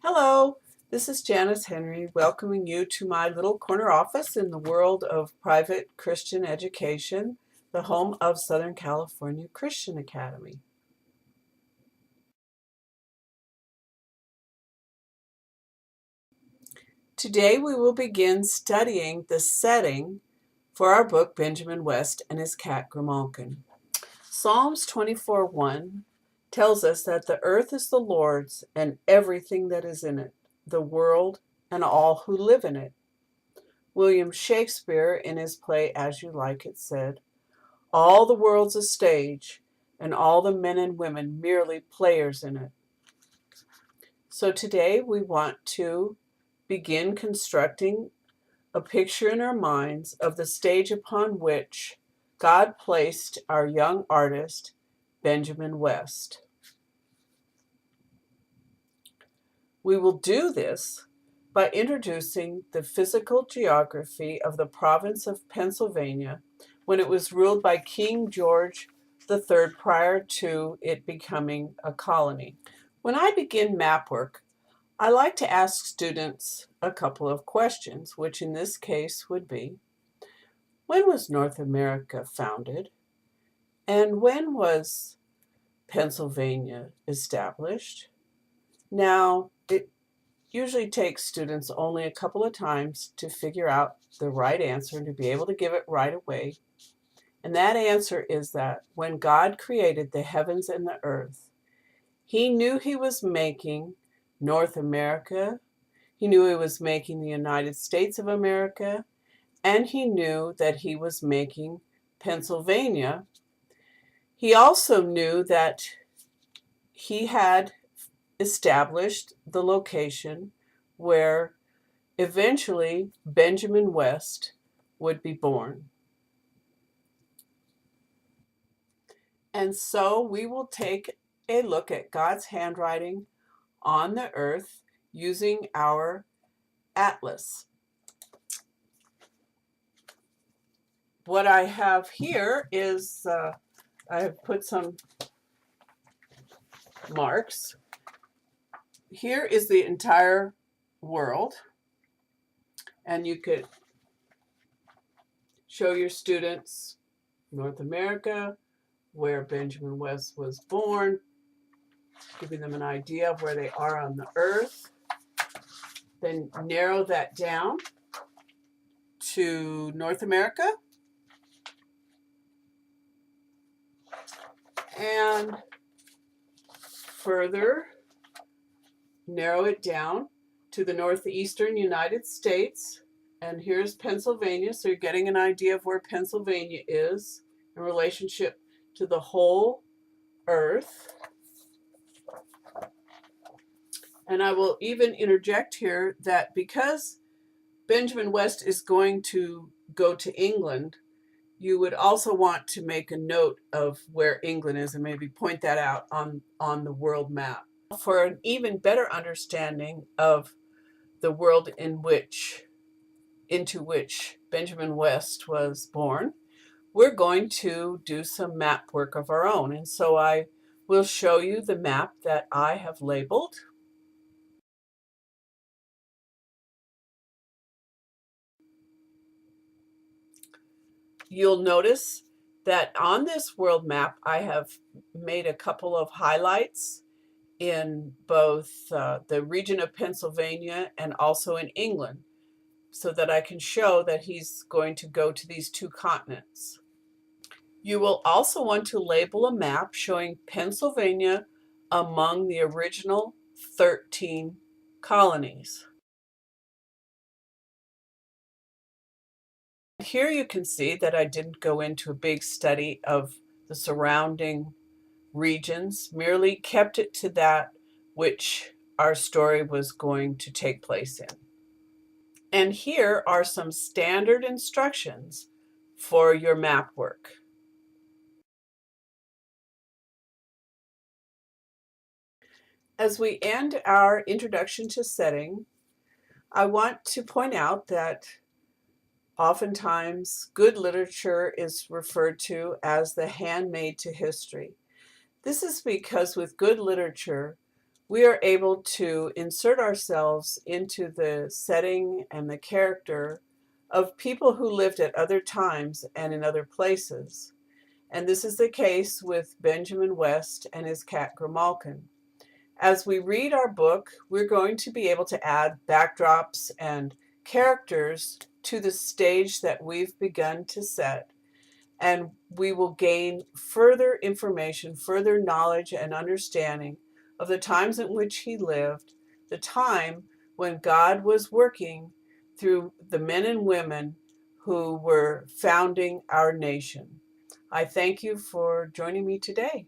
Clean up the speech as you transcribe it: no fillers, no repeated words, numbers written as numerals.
Hello, this is Janice Henry welcoming you to my little corner office in the world of private Christian education, the home of Southern California Christian Academy. Today we will begin studying the setting for our book Benjamin West and His Cat Grimalkin. Psalms 24:1 tells us that the earth is the Lord's and everything that is in it, the world and all who live in it. William Shakespeare, in his play As You Like It, said, "All the world's a stage, and all the men and women merely players in it." So today we want to begin constructing a picture in our minds of the stage upon which God placed our young artist, Benjamin West. We will do this by introducing the physical geography of the province of Pennsylvania when it was ruled by King George III prior to it becoming a colony. When I begin map work, I like to ask students a couple of questions, which in this case would be, when was North America founded? And when was Pennsylvania established? Now, it usually takes students only a couple of times to figure out the right answer and to be able to give it right away. And that answer is that when God created the heavens and the earth, He knew He was making North America, He knew He was making the United States of America, and He knew that He was making Pennsylvania. He also knew that He had established the location where eventually Benjamin West would be born. And so we will take a look at God's handwriting on the earth using our atlas. What I have here is I have put some marks. Here is the entire world, and you could show your students North America, where Benjamin West was born, giving them an idea of where they are on the earth. Then narrow that down to North America. And further narrow it down to the northeastern United States. And here's Pennsylvania. So you're getting an idea of where Pennsylvania is in relationship to the whole earth. And I will even interject here that because Benjamin West is going to go to England, you would also want to make a note of where England is and maybe point that out on the world map. For an even better understanding of the world into which Benjamin West was born, we're going to do some map work of our own. And so I will show you the map that I have labeled. You'll notice that on this world map, I have made a couple of highlights in both the region of Pennsylvania and also in England, so that I can show that he's going to go to these two continents. You will also want to label a map showing Pennsylvania among the original 13 colonies. Here you can see that I didn't go into a big study of the surrounding regions, merely kept it to that which our story was going to take place in. And here are some standard instructions for your map work. As we end our introduction to setting, I want to point out that oftentimes good literature is referred to as the handmaid to history. This is because with good literature, we are able to insert ourselves into the setting and the character of people who lived at other times and in other places. And this is the case with Benjamin West and his cat Grimalkin. As we read our book, we're going to be able to add backdrops and characters to the stage that we've begun to set, and we will gain further information, further knowledge and understanding of the times in which he lived, the time when God was working through the men and women who were founding our nation. I thank you for joining me today.